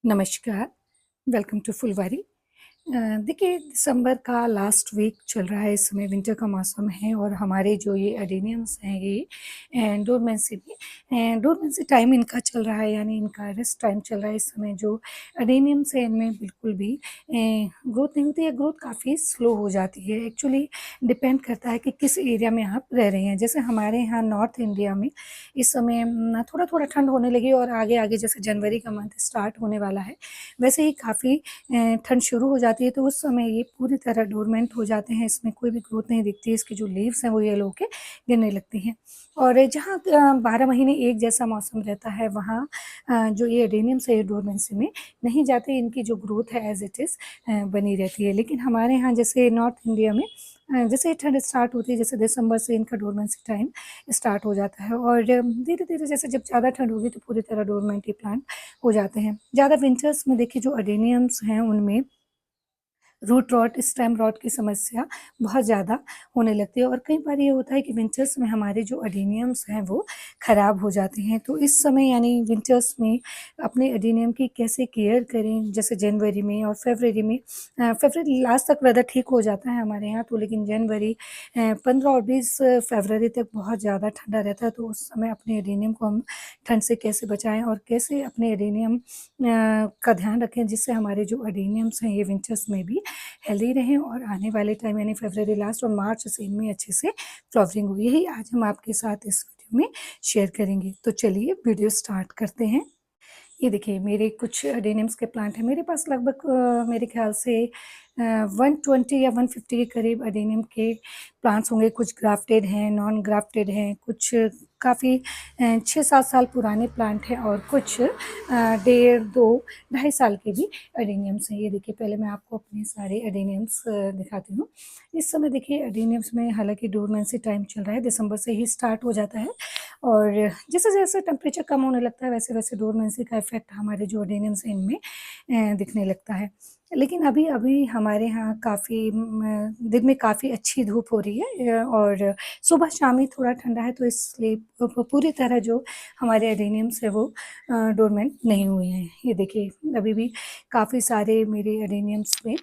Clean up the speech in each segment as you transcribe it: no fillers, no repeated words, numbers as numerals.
नमस्कार, welcome to फुलवारी। देखिए दिसंबर का लास्ट वीक चल रहा है, इस समय विंटर का मौसम है और हमारे जो ये अडेनियम्स हैं ये डोरमेंसी टाइम इनका चल रहा है, यानी इनका रेस्ट टाइम चल रहा है। इस समय जो अडेनियम्स हैं इनमें बिल्कुल भी ग्रोथ नहीं होती है, ग्रोथ काफ़ी स्लो हो जाती है। एक्चुअली डिपेंड करता है कि किस एरिया में आप रह रहे हैं। जैसे हमारे यहाँ नॉर्थ इंडिया में इस समय थोड़ा-थोड़ा ठंड होने लगी और आगे-आगे जैसे जनवरी का मंथ स्टार्ट होने वाला है, वैसे ही काफ़ी ठंड शुरू हो जाती है, तो उस समय ये पूरी तरह डोरमेंट हो जाते हैं, इसमें कोई भी ग्रोथ नहीं दिखती है, इसकी जो लीव्स हैं वो येलो होके गिरने लगती हैं। और जहाँ 12 महीने एक जैसा मौसम रहता है, वहाँ जो ये एडेनियम्स है ये डोरमेंसी में नहीं जाते, इनकी जो ग्रोथ है एज़ इट इज़ बनी रहती है। लेकिन हमारे यहाँ जैसे नॉर्थ इंडिया में जैसे ही ठंड स्टार्ट होती है, जैसे दिसंबर से इनका डोरमेंसी टाइम स्टार्ट हो जाता है और धीरे-धीरे जैसे जब ज़्यादा ठंड होगी तो पूरी तरह डोरमेंट ये प्लांट हो जाते हैं। ज़्यादा विंटर्स में देखिए जो अडेनियम्स हैं उनमें रूट रॉट, स्टेम रॉट की समस्या बहुत ज़्यादा होने लगती है और कई बार ये होता है कि विंटर्स में हमारे जो अडेनियम्स हैं वो ख़राब हो जाते हैं। तो इस समय यानी विंटर्स में अपने अडेनियम की कैसे केयर करें, जैसे जनवरी में और फरवरी में फरवरी लास्ट तक वेदर ठीक हो जाता है हमारे यहाँ तो, लेकिन जनवरी 15 और 20 फरवरी तक बहुत ज़्यादा ठंडा रहता है। तो उस समय अपने अडेनियम को हम ठंड से कैसे बचाएँ और कैसे अपने अडेनियम का ध्यान रखें, जिससे हमारे जो अडेनियम्स हैं ये विंटर्स में भी हेल्दी रहें और आने वाले टाइम यानी फरवरी लास्ट और मार्च से इनमें अच्छे से फ्लावरिंग हो। यही आज हम आपके साथ इस वीडियो में शेयर करेंगे। तो चलिए वीडियो स्टार्ट करते हैं। ये देखिए मेरे कुछ एडेनियम्स के प्लांट हैं। मेरे पास लगभग मेरे ख़्याल से 120 या 150 के करीब एडेनियम के प्लांट्स होंगे। कुछ ग्राफ्टेड हैं, नॉन ग्राफ्टेड हैं, कुछ काफ़ी 6-7 साल पुराने प्लांट हैं और कुछ डेढ़ 2 ढाई साल के भी एडेनियम्स हैं। ये देखिए पहले मैं आपको अपने सारे एडेनियम्स दिखाती हूँ। इस समय देखिए एडेनियम्स में हालाँकि डोरमेंसी टाइम चल रहा है, दिसंबर से ही स्टार्ट हो जाता है और जैसे-जैसे टेम्परेचर कम होने लगता है वैसे-वैसे डोरमेंसी का इफ़ेक्ट हमारे जो एडेनियम्स हैं इनमें दिखने लगता है। लेकिन अभी-अभी हमारे यहाँ काफ़ी दिन में काफ़ी अच्छी धूप हो रही है और सुबह-शाम ही थोड़ा ठंडा है, तो इसलिए पूरी तरह जो हमारे एडेनियम्स है वो डोरमेंट नहीं हुए हैं। ये देखिए अभी भी काफ़ी सारे मेरे एडेनियम्स में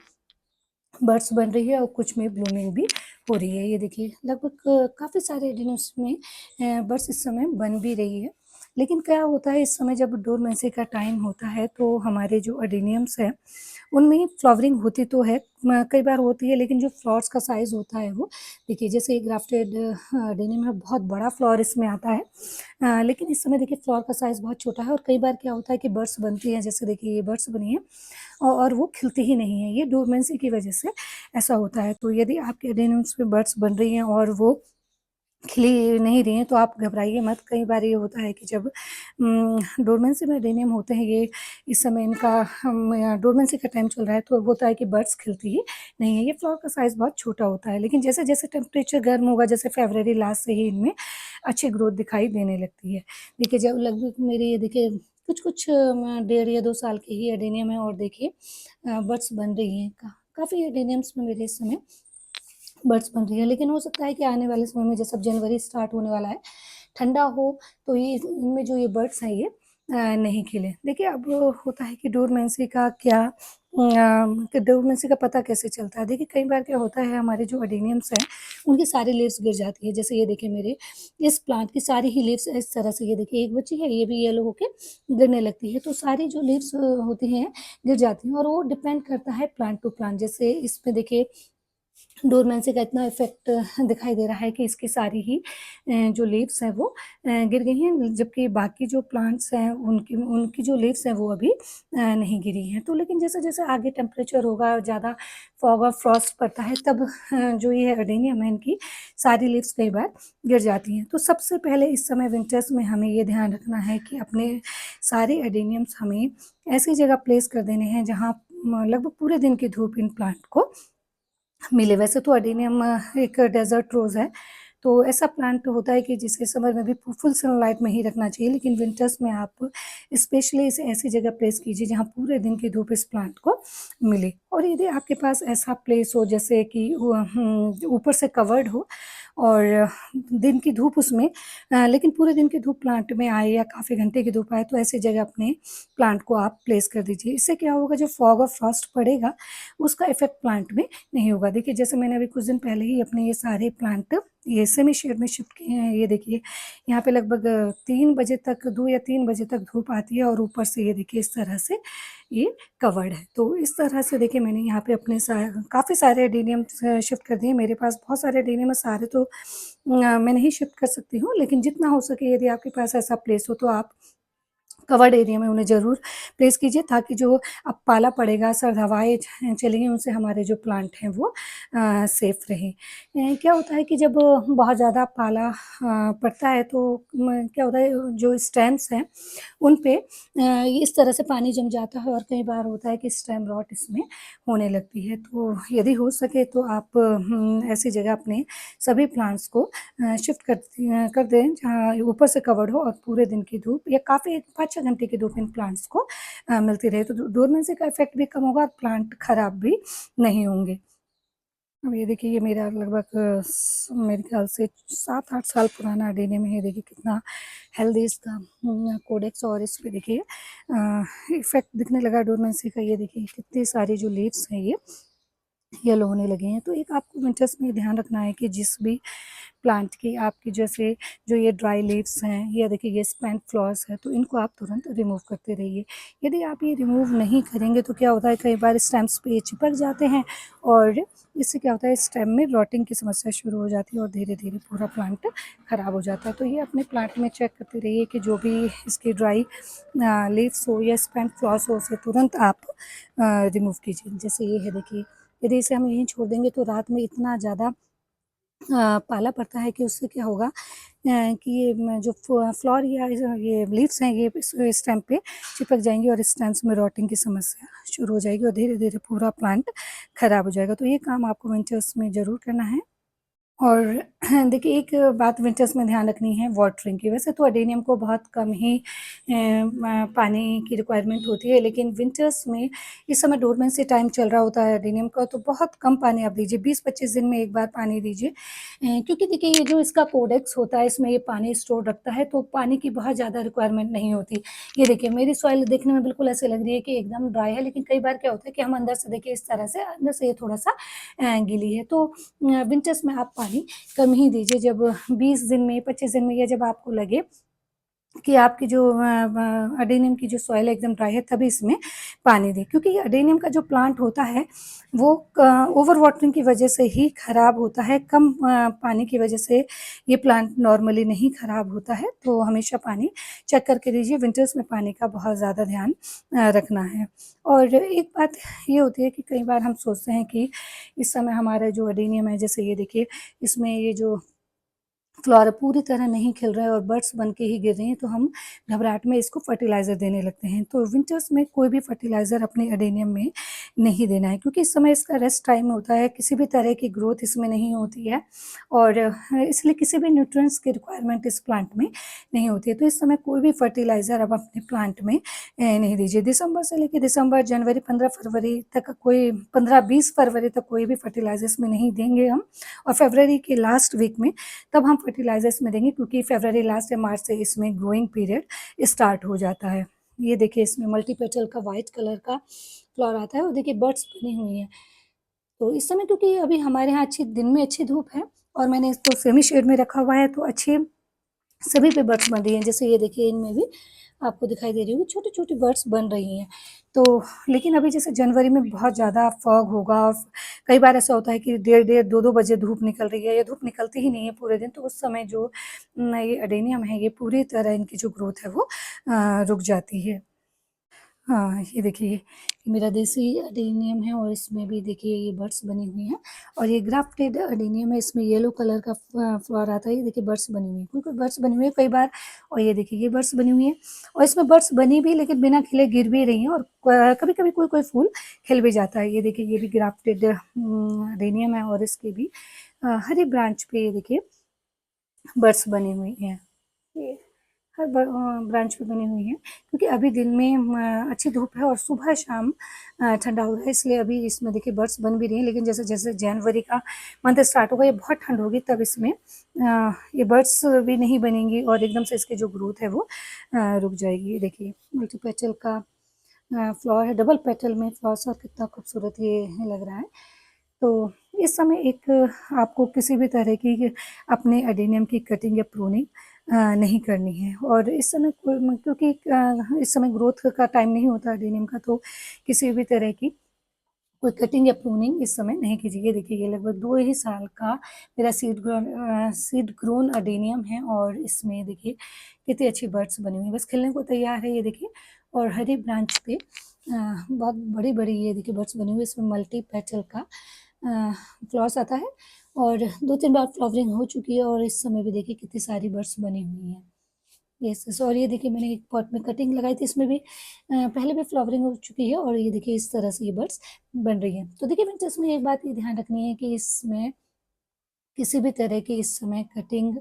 बड्स बन रही है और कुछ में ब्लूमिंग भी हो रही है। ये देखिए लगभग काफ़ी सारे एडेनियम्स में बड्स इस समय बन भी रही है। लेकिन क्या होता है इस समय जब डोरमेंसी का टाइम होता है तो हमारे जो एडेनियम्स हैं उनमें फ्लावरिंग होती तो है, कई बार होती है, लेकिन जो फ्लावर्स का साइज़ होता है वो देखिए जैसे ग्राफ्टेड एडेनियम है, बहुत बड़ा फ्लावर इसमें आता है। लेकिन इस समय देखिए फ्लावर का साइज़ बहुत छोटा है और कई बार क्या होता है कि बड्स बनती हैं, जैसे देखिए ये बड्स बनी है और वो खिलती ही नहीं है, ये डोरमेंसी की वजह से ऐसा होता है। तो यदि आपके एडेनियम्स में बड्स बन रही हैं और वो खिली नहीं रही हैं, तो आप घबराइए मत। कई बार ये होता है कि जब डोरमेंसी में एडेनियम होते हैं, ये इस समय इनका डोरमेंसी का टाइम चल रहा है, तो होता है कि बड्स खिलती ही नहीं है। ये फ्लावर का साइज़ बहुत छोटा होता है, लेकिन जैसे-जैसे टेम्परेचर गर्म होगा, जैसे फ़रवरी लास्ट से ही इनमें अच्छी ग्रोथ दिखाई देने लगती है। देखिए जब लगभग मेरे ये देखिए कुछ-कुछ डेढ़ या 2 साल के ही एडेनियम है और देखिए बड्स बन रही हैं। काफ़ी एडेनियम्स में मेरे इस समय बड्स बन रही है, लेकिन हो सकता है कि आने वाले समय में जैसे अब जनवरी स्टार्ट होने वाला है, ठंडा हो तो ये इनमें जो ये बड्स हैं ये नहीं खिले। देखिए अब होता है कि डोरमेंसी का क्या कि डोरमेंसी का पता कैसे चलता है? देखिए कई बार क्या होता है हमारे जो एडेनियम्स हैं, उनकी सारी लीव्स गिर जाती है। जैसे ये देखिए मेरे इस प्लांट की सारी ही लीव्स इस तरह से, ये देखिए एक बची है, ये भी येलो होके गिरने लगती है। तो सारी जो लीव्स होती हैं, गिर जाती हैं और वो डिपेंड करता है प्लांट टू प्लांट। जैसे इसमें देखिए डोरमेंसी का इतना इफ़ेक्ट दिखाई दे रहा है कि इसकी सारी ही जो लीव्स हैं वो गिर गई हैं, जबकि बाकी जो प्लांट्स हैं उनकी उनकी जो लीव्स हैं वो अभी नहीं गिरी हैं। तो लेकिन जैसे-जैसे आगे टेम्परेचर होगा, ज़्यादा फॉग और फ्रॉस्ट पड़ता है, तब जो ये एडेनियम है इनकी सारी लीव्स कई बार गिर जाती हैं। तो सबसे पहले इस समय विंटर्स में हमें ये ध्यान रखना है कि अपने सारे एडेनियम्स हमें ऐसी जगह प्लेस कर देने हैं जहाँ लगभग पूरे दिन की धूप इन प्लांट को मिले। वैसे तो एडेनियम एक डेज़र्ट रोज़ है, तो ऐसा प्लांट होता है कि जिसे समर में भी फुल सनलाइट में ही रखना चाहिए, लेकिन विंटर्स में आप स्पेशली इसे ऐसी जगह प्लेस कीजिए जहाँ पूरे दिन की धूप इस प्लांट को मिले। और यदि आपके पास ऐसा प्लेस हो जैसे कि ऊपर से कवर्ड हो और दिन की धूप उसमें लेकिन पूरे दिन की धूप प्लांट में आए या काफ़ी घंटे की धूप आए तो ऐसी जगह अपने प्लांट को आप प्लेस कर दीजिए। इससे क्या होगा, जो फॉग और फ्रॉस्ट पड़ेगा उसका इफ़ेक्ट प्लांट में नहीं होगा। देखिए जैसे मैंने अभी कुछ दिन पहले ही अपने ये सारे प्लांट ये सेमी शेड में शिफ्ट किए हैं। ये देखिए यहाँ पे लगभग 3 बजे तक 2 या 3 बजे तक धूप आती है और ऊपर से ये देखिए इस तरह से ये कवर्ड है। तो इस तरह से देखिए मैंने यहाँ पे अपने काफ़ी सारे एडेनियम शिफ्ट कर दिए। मेरे पास बहुत सारे एडेनियम है, सारे तो मैं नहीं शिफ्ट कर सकती हूँ, लेकिन जितना हो सके यदि आपके पास ऐसा प्लेस हो तो आप कवर्ड एरिया में उन्हें ज़रूर प्लेस कीजिए, ताकि जो अब पाला पड़ेगा, सर्द हवाएँ चलेंगी, उनसे हमारे जो प्लांट हैं वो सेफ रहें। क्या होता है कि जब बहुत ज़्यादा पाला पड़ता है तो क्या होता है, जो स्टेम्स हैं उन पे इस तरह से पानी जम जाता है और कई बार होता है कि स्टेम रॉट इसमें होने लगती है। तो यदि हो सके तो आप ऐसी जगह अपने सभी प्लांट्स को शिफ्ट कर दें जहाँ ऊपर से कवर्ड हो और पूरे दिन की धूप या काफ़ी 5-6 घंटे की धूप इन प्लांट्स को मिलती रहे, तो डोरमेंसी का इफ़ेक्ट भी कम होगा और प्लांट खराब भी नहीं होंगे। अब ये देखिए ये मेरा लगभग मेरे ख्याल से 7-8 साल पुराना अडेनियम है। ये देखिए कितना हेल्दी इसका कोडेक्स, और इस पे देखिए इफ़ेक्ट दिखने लगा डोरमेंसी का। ये देखिए कितनी सारी जो लीव्स हैं ये येलो होने लगे हैं। तो एक आपको विंटर्स में ध्यान रखना है कि जिस भी प्लांट की आपकी जैसे जो ये ड्राई लीव्स हैं या देखिए ये स्पेंट फ्लावर्स है, तो इनको आप तुरंत रिमूव करते रहिए। यदि आप ये रिमूव नहीं करेंगे तो क्या होता है, कई बार स्टेम्स पे ये चिपक जाते हैं और इससे क्या होता है, स्टेम में रॉटिंग की समस्या शुरू हो जाती है और धीरे-धीरे पूरा प्लांट खराब हो जाता है। तो ये अपने प्लांट में चेक करते रहिए कि जो भी इसकी ड्राई लीव्स हो या स्पेंट फ्लावर्स हो, उसे तुरंत आप रिमूव कीजिए। जैसे ये है देखिए, यदि इसे हम यहीं छोड़ देंगे तो रात में इतना ज़्यादा पाला पड़ता है कि उससे क्या होगा कि ये जो फ्लावर या ये लीव्स हैं ये इस स्टेम पे चिपक जाएंगी और स्टेम्स में रॉटिंग की समस्या शुरू हो जाएगी और धीरे धीरे पूरा प्लांट खराब हो जाएगा। तो ये काम आपको विंटर्स में ज़रूर करना है। और देखिए एक बात विंटर्स में ध्यान रखनी है वाटरिंग की। वैसे तो अडेनियम को बहुत कम ही पानी की रिक्वायरमेंट होती है, लेकिन विंटर्स में इस समय डोरमेंसी टाइम चल रहा होता है अडेनियम का, तो बहुत कम पानी आप दीजिए, 20-25 दिन में एक बार पानी दीजिए। क्योंकि देखिए ये जो इसका कोडेक्स होता है इसमें ये पानी स्टोर रखता है, तो पानी की बहुत ज़्यादा रिक्वायरमेंट नहीं होती। ये देखिए मेरी सॉइल देखने में बिल्कुल ऐसे लग रही है कि एकदम ड्राई है, लेकिन कई बार क्या होता है कि हम अंदर से देखिए इस तरह से अंदर से ये थोड़ा-सा गीली है। तो विंटर्स में आप पानी कम ही दीजिए। जब 20 दिन में, 25 दिन में या जब आपको लगे कि आपकी जो अडेनियम की जो सॉइल है एकदम ड्राई है, तभी इसमें पानी दें। क्योंकि ये अडेनियम का जो प्लांट होता है वो ओवर वाटरिंग की वजह से ही खराब होता है। कम पानी की वजह से ये प्लांट नॉर्मली नहीं खराब होता है। तो हमेशा पानी चेक करके दीजिए। विंटर्स में पानी का बहुत ज़्यादा ध्यान रखना है। और एक बात ये होती है कि कई बार हम सोचते हैं कि इस समय हमारा जो अडेनियम है, जैसे ये देखिए इसमें ये जो फ्लावर पूरी तरह नहीं खिल रहा है और बड्स बन के ही गिर रही हैं, तो हम घबराहट में इसको फर्टिलाइज़र देने लगते हैं। तो विंटर्स में कोई भी फर्टिलाइज़र अपने एडेनियम में नहीं देना है, क्योंकि इस समय इसका रेस्ट टाइम होता है, किसी भी तरह की ग्रोथ इसमें नहीं होती है और इसलिए किसी भी न्यूट्रिएंट्स की रिक्वायरमेंट इस प्लांट में नहीं होती है। तो इस समय कोई भी फर्टिलाइज़र आप अपने प्लांट में नहीं दीजिए। दिसंबर से लेके दिसंबर, जनवरी, 15 फरवरी तक कोई 15-20 फरवरी तक कोई भी फर्टिलाइज़र इसमें नहीं देंगे हम, और फरवरी के लास्ट वीक में तब हम फर्टिलाइज़र्स में देंगे, क्योंकि फरवरी लास्ट या मार्च से इसमें ग्रोइंग पीरियड स्टार्ट हो जाता है। ये देखिए इसमें मल्टी पेटल का वाइट कलर का फ्लावर आता है और देखिए बड्स बनी हुई हैं। तो इस समय क्योंकि अभी हमारे यहाँ अच्छी दिन में अच्छी धूप है और मैंने इसको सेमी शेड में रखा हुआ है, तो अच्छे सभी पे बर्ड्स बन रही हैं। जैसे ये देखिए इनमें भी आपको दिखाई दे रही होगी छोटी-छोटी बर्ड्स बन रही हैं। तो लेकिन अभी जैसे जनवरी में बहुत ज़्यादा फॉग होगा और कई बार ऐसा होता है कि डेढ़ 2-2 बजे धूप निकल रही है या धूप निकलती ही नहीं है पूरे दिन, तो उस समय जो ये अडेनियम है ये पूरी तरह इनकी जो ग्रोथ है वो रुक जाती है। हाँ, ये देखिए ये मेरा देसी अडेनियम है और इसमें भी देखिए ये बड्स बनी हुई हैं और ये ग्राफ्टेड अडेनियम है। इसमें येलो कलर का फ्लावर आता है। ये देखिए बड्स बनी हुई हैं, कोई-कोई बड्स बनी हुई है कई बार, और ये देखिए ये बड्स बनी हुई हैं और इसमें बड्स बनी भी लेकिन बिना खिले गिर भी रही हैं और कभी-कभी कोई-कोई फूल खिल भी जाता है। ये देखिए ये भी ग्राफ्टेड अडेनियम है और इसके भी हर एक ब्रांच पे ये देखिए बड्स बनी हुई हैं। ये हर ब्रांच पे बनी हुई हैं, क्योंकि अभी दिन में अच्छी धूप है और सुबह शाम ठंडा हो रहा है, इसलिए अभी इसमें देखिए बर्ड्स बन भी रही हैं। लेकिन जैसे जैसे जनवरी का मंथ स्टार्ट होगा, ये बहुत ठंड होगी, तब इसमें ये बर्ड्स भी नहीं बनेंगी और एकदम से इसकी जो ग्रोथ है वो रुक जाएगी। देखिए मल्टी पेटल का फ्लावर है, डबल पेटल में फ्लावर्स, और कितना खूबसूरत ये लग रहा है। तो इस समय एक आपको किसी भी तरह की अपने एडेनियम की कटिंग या प्रूनिंग नहीं करनी है। और इस समय क्योंकि इस समय ग्रोथ का टाइम नहीं होता एडेनियम का, तो किसी भी तरह की कोई कटिंग या प्रूनिंग इस समय नहीं कीजिए। देखिए ये लगभग 2 ही साल का मेरा सीड ग्रोन एडेनियम है, और इसमें देखिए कितनी अच्छी बर्ड्स बनी हुई हैं, बस खिलने को तैयार है ये देखिए। और हरी ब्रांच पे बहुत बड़ी-बड़ी ये देखिए बर्ड्स बनी हुई है। इसमें मल्टी पेटल का फ्लावर्स आता है, और 2-3 बार फ्लावरिंग हो चुकी है, और इस समय भी देखिए कितनी सारी बर्ड्स बनी हुई हैं। Yes, yes. और ये देखिए मैंने एक पॉट में कटिंग लगाई थी, इसमें भी पहले भी फ्लावरिंग हो चुकी है, और ये देखिए इस तरह से ये बर्ड्स बन रही हैं। तो देखिए विंटर्स में एक बात ये ध्यान रखनी है कि इसमें किसी भी तरह की इस समय कटिंग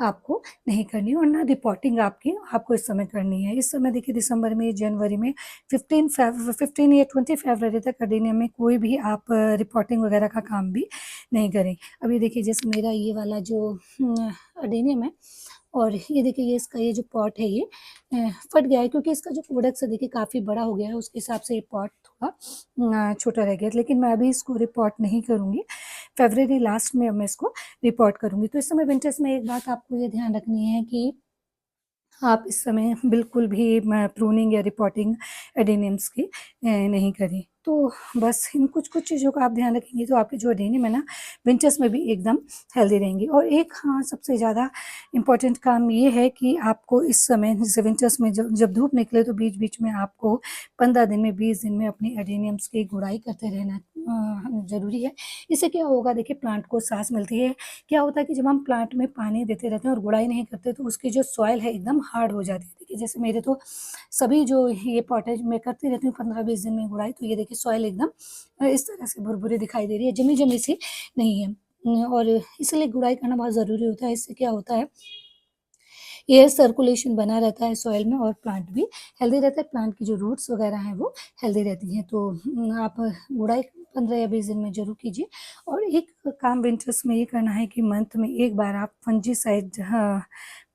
आपको नहीं करनी है, और ना रिपोर्टिंग आपको इस समय करनी है। इस समय देखिए दिसंबर में, जनवरी में 15 या 20 फरवरी तक एडेनियम में कोई भी आप रिपोर्टिंग वगैरह का काम भी नहीं करें। अभी देखिए जैसे मेरा ये वाला जो एडेनियम है, और ये देखिए ये इसका ये जो पॉट है ये फट गया है, क्योंकि इसका जो प्रोडक्ट्स है देखिए काफ़ी बड़ा हो गया है, उसके हिसाब से ये पॉट थोड़ा छोटा रह गया। लेकिन मैं अभी इसको रिपोर्ट नहीं करूँगी, फरवरी लास्ट में अब मैं इसको रिपोर्ट करूँगी। तो इस समय विंटर्स में एक बात आपको ये ध्यान रखनी है कि आप इस समय बिल्कुल भी प्रूनिंग या रिपोर्टिंग एडेनियम्स की नहीं करें। तो बस इन कुछ-कुछ चीज़ों का आप ध्यान रखेंगे, तो आपके जो एडेनियम है ना, विंटर्स में भी एकदम हेल्दी रहेंगे। और एक हाँ, सबसे ज़्यादा इम्पोर्टेंट काम ये है कि आपको इस समय जैसे विंटर्स में जब जब धूप निकले, तो बीच-बीच में आपको 15 दिन में, 20 दिन में अपनी एडेनियम्स की गुड़ाई करते रहना ज़रूरी है। इससे क्या होगा, देखिए प्लांट को सांस मिलती है। क्या होता है कि जब हम प्लांट में पानी देते रहते हैं और गुड़ाई नहीं करते, तो उसकी जो सॉइल है एकदम हार्ड हो जाती है। देखिए जैसे मेरे तो सभी जो ये पॉटेज मैं करती रहती हूँ 15-20 दिन में गुड़ाई, तो ये देखिए सॉइल एकदम इस तरह से भुरभुरी दिखाई दे रही है, जमी-जमी सी नहीं है। और इसलिए गुड़ाई करना बहुत ज़रूरी होता है। इससे क्या होता है, एयर सर्कुलेशन बना रहता है सॉइल में, और प्लांट भी हेल्दी रहता है, प्लांट की जो रूट्स वगैरह हैं वो हेल्दी रहती हैं। तो आप गुड़ाई 15 या 20 दिन में ज़रूर कीजिए। और एक काम विंटर्स में ये करना है कि मंथ में एक बार आप फंजीसाइड, हाँ,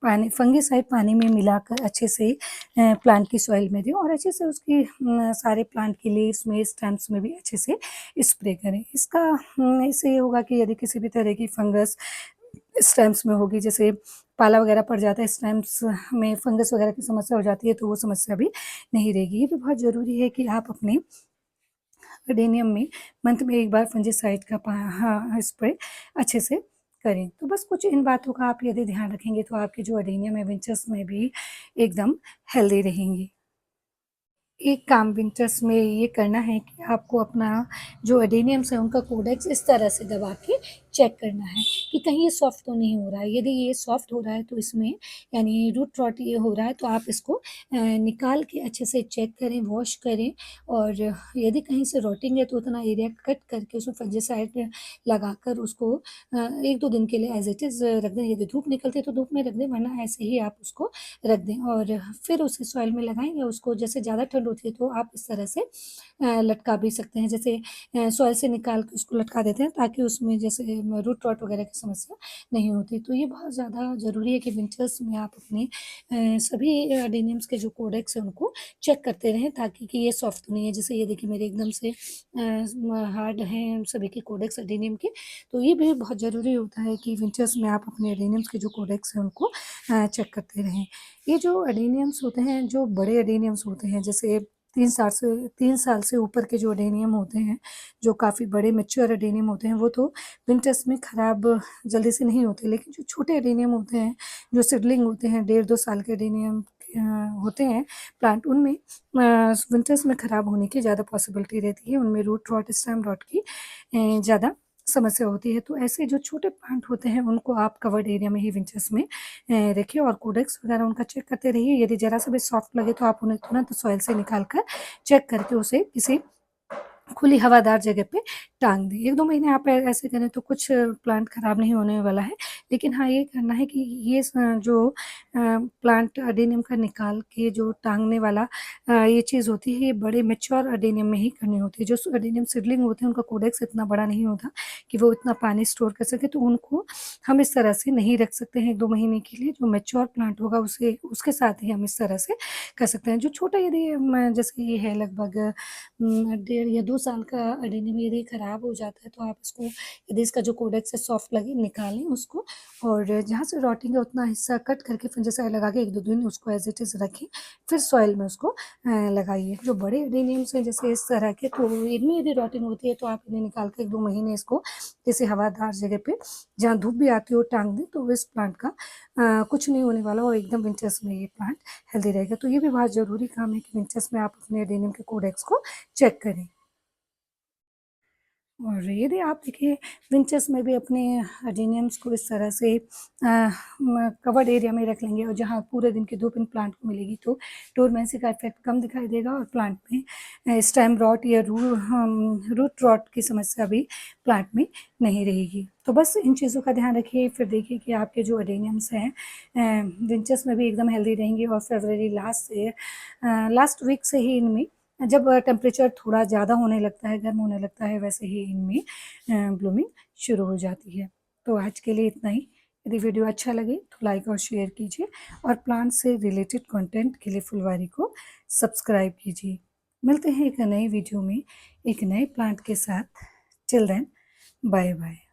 फंगिसाइड पानी में मिलाकर अच्छे से प्लांट की सॉइल में दें, और अच्छे से उसकी सारे प्लांट की लीव्स में, स्टेम्स में भी अच्छे से स्प्रे करें। इससे ये होगा कि यदि किसी भी तरह की फंगस स्टेम्स में होगी, जैसे पाला वगैरह पड़ जाता है, स्टेम्स में फंगस वगैरह की समस्या हो जाती है, तो वो समस्या भी नहीं रहेगी। ये भी बहुत ज़रूरी है कि आप अपने एडेनियम में मंथ में एक बार फंजीसाइड का हाँ, स्प्रे अच्छे से करें। तो बस कुछ इन बातों का आप यदि ध्यान रखेंगे, तो आपके जो एडेनियम है विंटर्स में भी एकदम हेल्दी रहेंगी। एक काम विंटर्स में ये करना है कि आपको अपना जो एडेनियम्स है उनका कोडेक्स इस तरह से दबा के चेक करना है कि कहीं ये सॉफ्ट तो नहीं हो रहा है। यदि ये सॉफ्ट हो रहा है, तो इसमें यानी रूट रॉट ये हो रहा है, तो आप इसको निकाल के अच्छे से चेक करें, वॉश करें। और यदि कहीं से रॉटिंग है, तो उतना एरिया कट करके उसमें फंजीसाइड लगाकर उसको 1-2 दिन के लिए एज़ इट इज़ रख दें। यदि धूप निकलती है तो धूप में रख दें, वरना ऐसे ही आप उसको रख दें, और फिर उसे सॉइल में लगाएँ, या उसको जैसे ज़्यादा ठंड होती है तो आप इस तरह से लटका भी सकते हैं। जैसे सॉइल से निकाल के उसको लटका देते हैं, ताकि उसमें जैसे रूट रॉट वगैरह की समस्या नहीं होती। तो ये बहुत ज़्यादा ज़रूरी है कि विंटर्स में आप अपने सभी एडेनियम्स के जो कोडेक्स हैं उनको चेक करते रहें, ताकि कि ये सॉफ्ट तो नहीं है। जैसे ये देखिए मेरे एकदम से हार्ड हैं सभी के कोडेक्स एडेनियम के। तो ये भी बहुत ज़रूरी होता है कि विंटर्स में आप अपने एडेनियम्स के जो कोडेक्स हैं उनको चेक करते रहें। ये जो एडेनियम्स होते हैं, जो बड़े एडेनियम्स होते हैं, जैसे 3 साल से ऊपर के जो एडेनियम होते हैं, जो काफ़ी बड़े मैच्योर एडेनियम होते हैं, वो तो विंटर्स में ख़राब जल्दी से नहीं होते। लेकिन जो छोटे एडेनियम होते हैं, जो सीडलिंग होते हैं, 1.5-2 साल के एडेनियम होते हैं प्लांट, उनमें विंटर्स में ख़राब होने की ज़्यादा पॉसिबिलिटी रहती है। उनमें रूट रॉट, स्टेम रॉट की ज़्यादा समस्या होती है। तो ऐसे जो छोटे प्लांट होते हैं, उनको आप कवर्ड एरिया में ही विंटर्स में रखिए, और कोडेक्स वगैरह उनका चेक करते रहिए। यदि ज़रा सा भी सॉफ्ट लगे, तो आप उन्हें तुरंत सॉइल से निकाल कर चेक करके उसे किसी खुली हवादार जगह पे टांग दें। 1-2 महीने आप ऐसे करें तो कुछ प्लांट खराब नहीं होने वाला है। लेकिन हाँ, ये करना है कि ये जो प्लांट अडेनियम का निकाल के जो टांगने वाला ये चीज़ होती है, ये बड़े मैच्योर अडेनियम में ही करनी होती है। जो अडेनियम सीडलिंग होते हैं, उनका कोडेक्स इतना बड़ा नहीं होता कि वो इतना पानी स्टोर कर सकें, तो उनको हम इस तरह से नहीं रख सकते हैं 1-2 महीने के लिए। जो मैच्योर प्लांट होगा उसे उसके साथ ही हम इस तरह से कर सकते हैं। जो छोटा यदि जैसे ये है लगभग 1.5 या 2 साल का अडेनियम यदि खराब हो जाता है, तो आप इसको यदि इसका जो कोडेक्स है सॉफ्ट लगे, निकालें उसको, और जहाँ से रॉटिंग है उतना हिस्सा कट करके फिर जैसे लगा के 1-2 दिन उसको एज़ इट इज़ रखें, फिर सॉइल में उसको लगाइए। जो बड़े अडेनियम्स हैं जैसे इस तरह के, तो इनमें यदि रॉटिंग होती है तो आप इन्हें निकाल के 1-2 महीने इसको किसी हवादार जगह पे जहाँ धूप भी आती हो टांग दें, तो इस प्लांट का कुछ नहीं होने वाला और एकदम विंटर्स में ये प्लांट हेल्दी रहेगा। तो ये भी बहुत ज़रूरी काम है कि विंटर्स में आप अपने अडेनियम के कोडेक्स को चेक करें। और यदि आप देखिए विंटर्स में भी अपने अडेनियम्स को इस तरह से कवर्ड एरिया में रख लेंगे और जहाँ पूरे दिन की धूप इन प्लांट को मिलेगी, तो डोरमेंसी का इफेक्ट कम दिखाई देगा और प्लांट में स्टेम रॉट या रूट रॉट की समस्या भी प्लांट में नहीं रहेगी। तो बस इन चीज़ों का ध्यान रखिए, फिर देखिए कि आपके जो अडेनियम्स हैं विंटर्स में भी एकदम हेल्दी रहेंगी और फरवरी लास्ट वीक से ही इनमें जब टेम्परेचर थोड़ा ज़्यादा होने लगता है, गर्म होने लगता है, वैसे ही इनमें ब्लूमिंग शुरू हो जाती है। तो आज के लिए इतना ही। यदि वीडियो अच्छा लगे तो लाइक और शेयर कीजिए और प्लांट से रिलेटेड कंटेंट के लिए फुलवारी को सब्सक्राइब कीजिए। मिलते हैं एक नई वीडियो में एक नए प्लांट के साथ। Till then, bye bye.